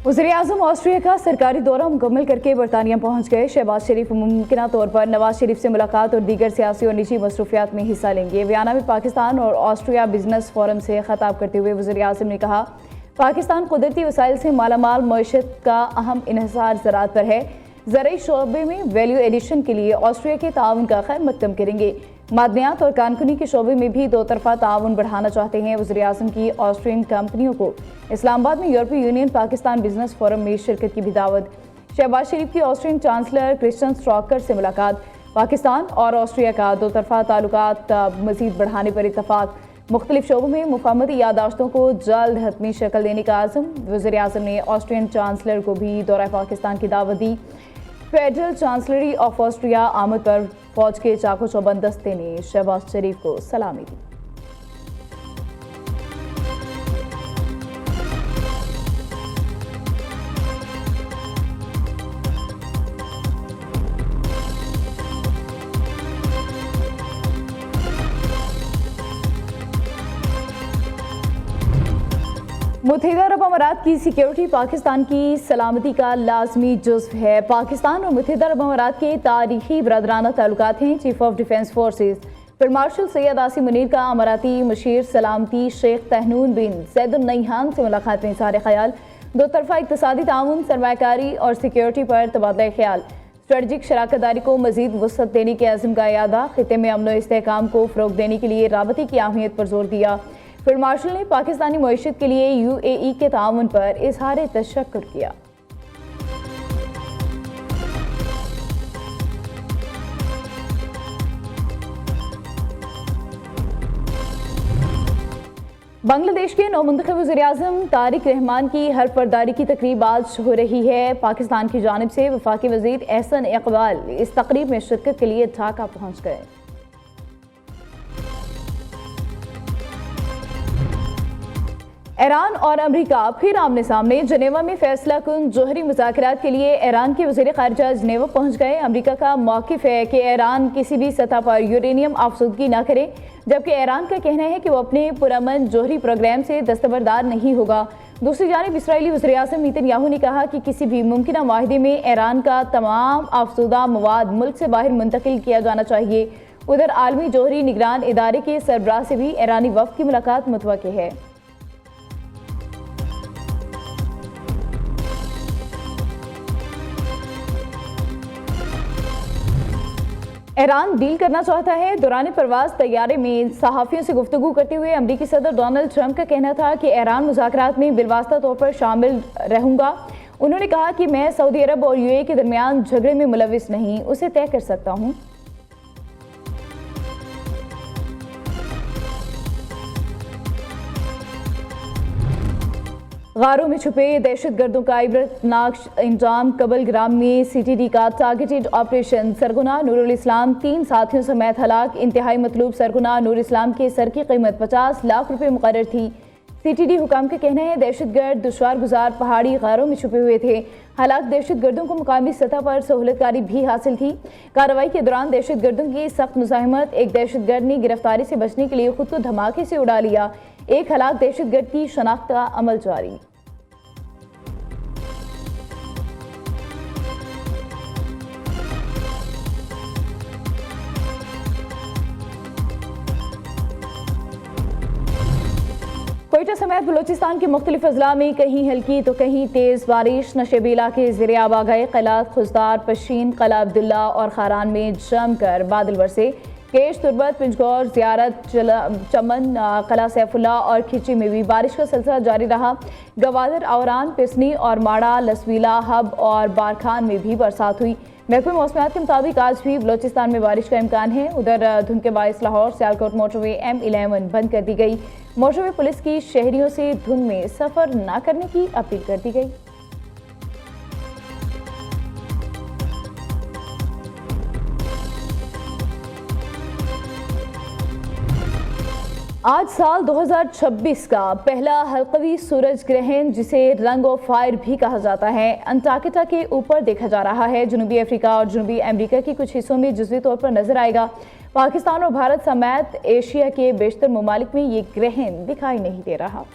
वज़ीर-ए-आज़म ऑस्ट्रिया का सरकारी दौरा मुकम्मल करके बरतानिया पहुँच गए। शहबाज शरीफ मुमकिन तौर पर नवाज शरीफ से मुलाकात और दीगर सियासी और निजी मसरूफियात में हिस्सा लेंगे। वियना में पाकिस्तान और ऑस्ट्रिया बिजनेस फोरम से खिताब करते हुए वज़ीर-ए-आज़म ने कहा, पाकिस्तान कुदरती वसाइल से मालामाल मईशत का अहम इन्हिसार ज़राअत पर है। ज़राई शोबे में वैल्यू एडिशन के लिए ऑस्ट्रिया के ताउन का खैर मकदम करेंगे। मादनियात और कानकुनी के शोबे में भी दो तरफा ताउन बढ़ाना चाहते हैं। वज़ीर-ए-आज़म की ऑस्ट्रियन कंपनियों को इस्लामाबाद में यूरोपीय यूनियन पाकिस्तान बिजनेस फोरम में शिरकत की भी दावत। शहबाज शरीफ की ऑस्ट्रियन चांसलर क्रिस्टियन स्ट्रॉकर से मुलाकात। पाकिस्तान और ऑस्ट्रिया का दो तरफा ताल्लुकात मज़ीद बढ़ाने पर इत्तफाक। मुख्तलिफ शोबों में मुफाहमती यादाश्तों को जल्द हतमी शक्ल देने का आज़म। वज़ीर-ए-आज़म ने ऑस्ट्रियन चांसलर को भी दौरा पाकिस्तान की दावत दी। फेडरल चांसलरी ऑफ ऑस्ट्रिया आमद पर फौज के चाको चौबंद दस्ते ने शहबाज शरीफ को सलामी दी। मुत्तहिदा अरब अमारात की सिक्योरिटी पाकिस्तान की सलामती का लाजमी जुज़्व है। पाकिस्तान और मुत्तहिदा अरब अमारात के तारीखी बरदराना ताल्लुकात हैं। Chief of defence forces field marshal Syed Asim Munir का अमाराती मशीर सलामती शेख तहनून बिन जैद अल नहियान से मुलाकात में इज़हार ख्याल। दो तरफा इक़्तिसादी ताउन, सरमायाकारी और सिक्योरिटी पर तबादला ख्याल। स्ट्रेटजिक शराकतदारी को मज़ीद वसअत देने के अज़्म का यादा। खित्ते में अमन व इस्तेहकाम को फ़रोग़ देने के लिए राबते की अहमियत पर जोर दिया। फील्ड मार्शल ने पाकिस्तानी मईशत के लिए UAE के ताउन पर इज़हार तशक्कुर किया। बांग्लादेश के नौमुंतखब वज़ीर-ए-आज़म तारिक रहमान की हल्फ बर्दारी की तकरीब आज हो रही है। पाकिस्तान की जानिब से वफाकी वज़ीर एहसन इकबाल इस तकरीब में शिरकत के लिए ढाका पहुँच गए। ईरान और अमेरिका फिर आमने सामने। जनेवा में फैसला कुन जोहरी मुज़ाकरात के लिए ईरान के वज़ीर ख़ारिजा जनेवा पहुँच गए। अमेरिका का मौक़िफ़ है कि ईरान किसी भी सतह पर यूरेनियम आफसूदगी न करे, जबकि ईरान का कहना है कि वो अपने पुरअमन जोहरी प्रोग्राम से दस्तबरदार नहीं होगा। दूसरी जानिब इसराइली वज़ीर-ए-आज़म नेतन्याहू ने कहा कि किसी भी मुमकिन माहिदे में ईरान का तमाम आफसूदा मवाद मुल्क से बाहर मुंतकिल किया जाना चाहिए। उधर आलमी जोहरी निगरान इदारे के सरबराह से भी ईरानी वफ़द की मुलाकात मुतवक्किल है। ईरान डील करना चाहता है। दौरान परवाज तैयारे में सहाफ़ियों से गुफ्तगू करते हुए अमरीकी सदर डोनाल्ड ट्रंप का कहना था कि ईरान मुज़ाकरात में बिलवास्ता तौर पर शामिल रहूंगा। उन्होंने कहा कि मैं सऊदी अरब और UAE के दरमियान झगड़े में मुलविस नहीं, उसे तय कर सकता हूँ। गारों में छुपे दहशतगर्दों का इबरतनाक इंजाम। कबल ग्राम में CTD का टारगेटेड ऑपरेशन। सरगुना नूरुल इस्लाम 3 साथियों समेत हलाक। इंतहाई मतलूब सरगुना नूर इस्लाम के सर की कीमत 50 लाख रुपए मुकर्रर थी। CTD हुकाम का कहना है दहशतगर्द दुश्वार गुजार पहाड़ी गारों में छुपे हुए थे। हलाक दहशतगर्दों को मुकामी सतह पर सहूलतकारी भी हासिल थी। कार्रवाई के दौरान दहशतगर्दों की सख्त मुज़ाहिमत। एक दहशतगर्द ने गिरफ्तारी से बचने के लिए खुद को धमाके से उड़ा लिया। एक हलाक दहशतगर्द की शनाख्त का अमल जारी। कोयटा समेत बलूचिस्तान के मुख्तलिफ अजला में कहीं हल्की तो कहीं तेज़ बारिश। नशेबी इलाके ज़ेरे आब आ गए। क़िलात, खुजदार, पशीन, क़ला अब्दुल्ला और खारान में जमकर बादल बरसे। केश, तुरबत, पिंजगौर, ज़ियारत, चमन, क़ला सैफुल्ला और खिची में भी बारिश का सिलसिला जारी रहा। गवादर, औरान, पिसनी और माड़ा, लसवीला, हब और बारखान में भी बरसात हुई। महकमे मौसमियात के मुताबिक आज भी बलूचिस्तान में बारिश का इम्कान है। उधर धुंध के बायस लाहौर सियालकोट मोटरवे M11 बंद कर दी गई। मोटरवे पुलिस की शहरियों से धुंध में सफ़र न करने की अपील कर दी गई। आज साल 2026 का पहला हल्कवी सूरज ग्रहण, जिसे रंग ऑफ फायर भी कहा जाता है, अंटार्कटिका के ऊपर देखा जा रहा है। जनूबी अफ्रीका और जनूबी अमेरिका के कुछ हिस्सों में जुज़वी तौर पर नजर आएगा। पाकिस्तान और भारत समेत एशिया के बेशतर ममालिक में ये ग्रहण दिखाई नहीं दे रहा।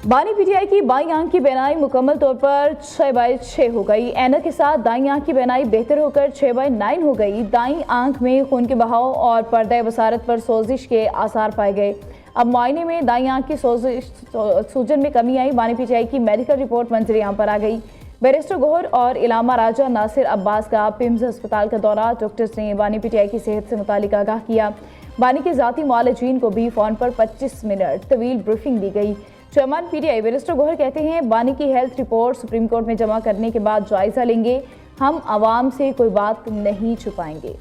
बानी पीटीआई की बाईं आंख की बीनाई मुकम्मल तौर पर 6/6 हो गई। ऐनक के साथ दाईं आंख की बीनाई बेहतर होकर 6/9 हो गई। दाईं आंख में खून के बहाव और पर्दा बसारत पर सोजिश के आसार पाए गए। अब मुआयने में दाईं आंख की सूजन में कमी आई। बानी पीटीआई की मेडिकल रिपोर्ट मंजरियां पर आ गई। बैरिस्टर गोहर और इलामा राजा नासिर अब्बास का पिम्स अस्पताल का दौरा। डॉक्टर्स ने बानी पीटीआई की सेहत से मुतालिक आगाह किया। बानी के जाती मुआलिजीन को भी फोन पर 25 मिनट तवील ब्रीफिंग दी गई। चेयरमैन पीटीआई बैरिस्टर गोहर कहते हैं, बानी की हेल्थ रिपोर्ट सुप्रीम कोर्ट में जमा करने के बाद जायजा लेंगे। हम आवाम से कोई बात नहीं छुपाएंगे।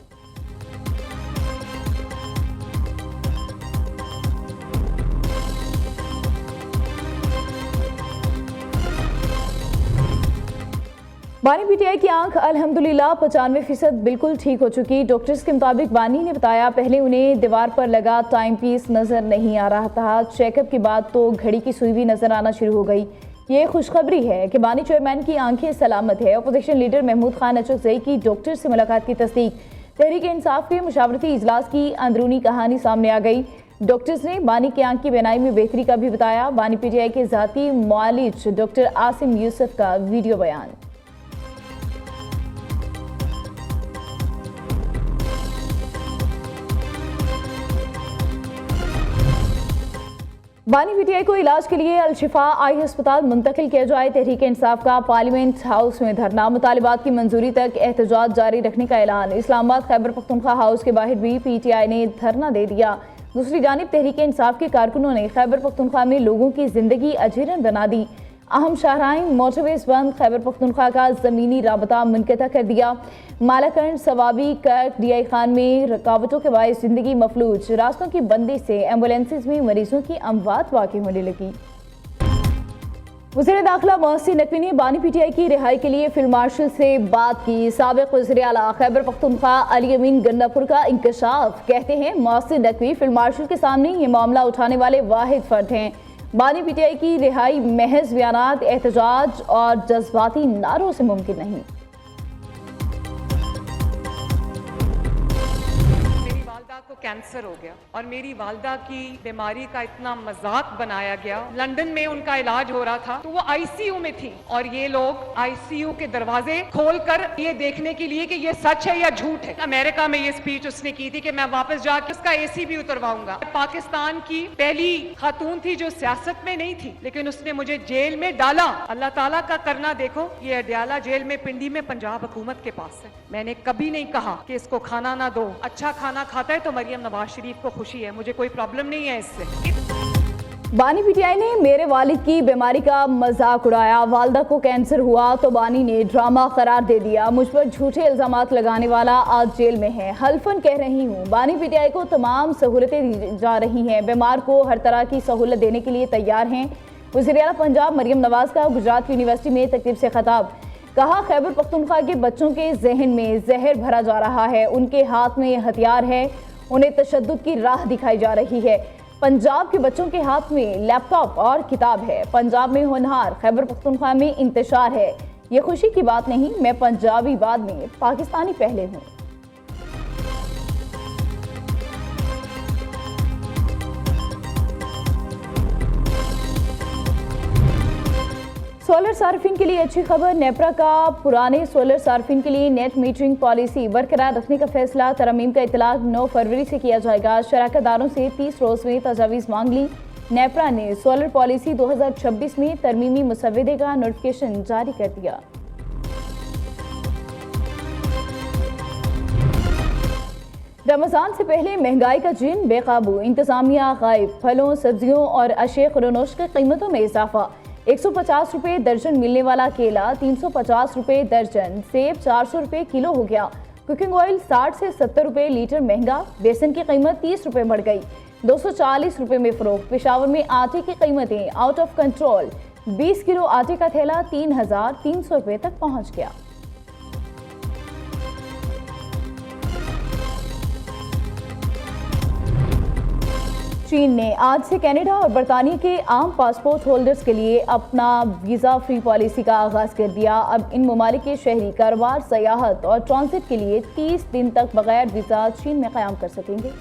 बानी पीटीआई की आंख अल्हम्दुलिल्लाह 95% बिल्कुल ठीक हो चुकी। डॉक्टर्स के मुताबिक बानी ने बताया, पहले उन्हें दीवार पर लगा टाइम पीस नजर नहीं आ रहा था। चेकअप के बाद तो घड़ी की सुई भी नजर आना शुरू हो गई। ये खुशखबरी है कि बानी चेयरमैन की आंखें सलामत है। अपोजिशन लीडर महमूद खान अचकजई की डॉक्टर से मुलाकात की तस्दीक। तहरीक इंसाफ के मुशावरती इजलास की अंदरूनी कहानी सामने आ गई। डॉक्टर्स ने बानी की आंख की बीनाई में बेहतरी का भी बताया। बानी पीटीआई के जाती मुआलिज डॉक्टर आसिम यूसुफ का वीडियो बयान। बानी पीटीआई को इलाज के लिए अल-शिफा आई अस्पताल मुंतकिल किया जाए। तहरीक इंसाफ का पार्लियामेंट हाउस में धरना। मुतालिबात की मंजूरी तक एहतजाज जारी रखने का ऐलान। इस्लामाबाद खैबर पख्तूनख्वा हाउस के बाहर भी पीटीआई ने धरना दे दिया। दूसरी जानिब तहरीक इंसाफ के कारकुनों ने खैबर पख्तूनख्वा में लोगों की जिंदगी अजीरन बना दी। अहम शाहराइन मोटरवेज बंद। खैबर पख्तूनख्वा का ज़मीनी राबता मुनक़ता कर दिया। मालाकंड, सवाबी, कर्क, डीआई खान में रुकावटों के बायस जिंदगी मफलूज। रास्तों की बंदी से एम्बुलेंसेज में मरीजों की अमवात वाक़ई होने लगी। वज़ीर दाखिला मोहसिन नकवी ने बानी पीटीआई की रिहाई के लिए फील्ड मार्शल से बात की। साबिक़ वज़ीर आला खैबर पख्तूनख्वा अली अमीन गन्नापुर का इंकशाफ। कहते हैं, मोहसिन नकवी फील्ड मार्शल के सामने ये मामला उठाने वाले वाहिद फर्द हैं। बानी पीटीआई की रिहाई महज बयानात, एहतजाज और जज्बाती नारों से मुमकिन नहीं। को कैंसर हो गया और मेरी वालदा की बीमारी का इतना मजाक बनाया गया। लंदन में उनका इलाज हो रहा था तो वो आईसीयू में थी और ये लोग आईसीयू के दरवाजे खोलकर ये देखने के लिए कि ये सच है या झूठ है। अमेरिका में ये स्पीच उसने की थी कि मैं वापस जाकर उसका एसी भी उतरवाऊंगा। पाकिस्तान की पहली खातून थी जो सियासत में नहीं थी, लेकिन उसने मुझे जेल में डाला। अल्लाह ताला का करना देखो, ये अडयाला जेल में पिंडी में पंजाब हुकूमत के पास है। मैंने कभी नहीं कहा कि इसको खाना ना दो। अच्छा खाना खाता है तो मरियम नवाज शरीफ को खुशी है, मुझे कोई प्रॉब्लम नहीं है इससे। बानी पीटीआई ने मेरे वालिद की बीमारी का मजाक उड़ाया। वालदा को कैंसर हुआ तो बानी ने ड्रामा करार दे दिया। मुझ पर झूठे इल्जामात लगाने वाला आज जेल में है। हल्फन कह रही हूँ, बानी पीटीआई को तमाम सहूलतें दी जा रही हैं। बीमार को हर तरह की सहूलत देने के लिए तैयार हैं। वज़ीर आला पंजाब मरियम नवाज का गुजरात यूनिवर्सिटी में तकरीब से खिताब। कहा, खैबर पख्तूनख्वा के बच्चों के जहन में जहर भरा जा रहा है। उनके हाथ में हथियार है, उन्हें तशद्दुद की राह दिखाई जा रही है। पंजाब के बच्चों के हाथ में लैपटॉप और किताब है। पंजाब में होनहार, खैबर पख्तूनख्वा में इंतशार है। ये खुशी की बात नहीं, मैं पंजाबी बाद में, पाकिस्तानी पहले हूँ। सोलर सार्फिन के लिए अच्छी खबर। नेपरा का पुराने सोलर सार्फिन के लिए नेट मीटरिंग पॉलिसी बरकरार रखने का फैसला। तरमीम का इतलाक 9 फरवरी से किया जाएगा। शराकतदारों से 30 रोज में तजावीज़ मांग ली। नेपरा ने सोलर पॉलिसी 2026 में तरमीमी मुसव्वदे का नोटिफिकेशन जारी कर दिया। रमजान से पहले महंगाई का जिन बेकाबू, इंतजामिया गायब। फलों, सब्जियों और अशे खुरोनोश की कीमतों में इजाफा। 150 रुपये दर्जन मिलने वाला केला 350 रुपये दर्जन, सेब 400 रुपये किलो हो गया। कुकिंग ऑयल 60 से 70 रुपये लीटर महंगा। बेसन की कीमत 30 रुपये बढ़ गई, 240 रुपये में फरोख्त। पेशावर में आटे की कीमतें आउट ऑफ कंट्रोल। 20 किलो आटे का थैला 3300 रुपये तक पहुँच गया। चीन ने आज से कनाडा और बरतानिया के आम पासपोर्ट होल्डर्स के लिए अपना वीज़ा फ्री पॉलिसी का आगाज़ कर दिया। अब इन ममालिक के शहरी कारोबार, सयाहत और ट्रांजिट के लिए 30 दिन तक बगैर वीज़ा चीन में क़याम कर सकेंगे।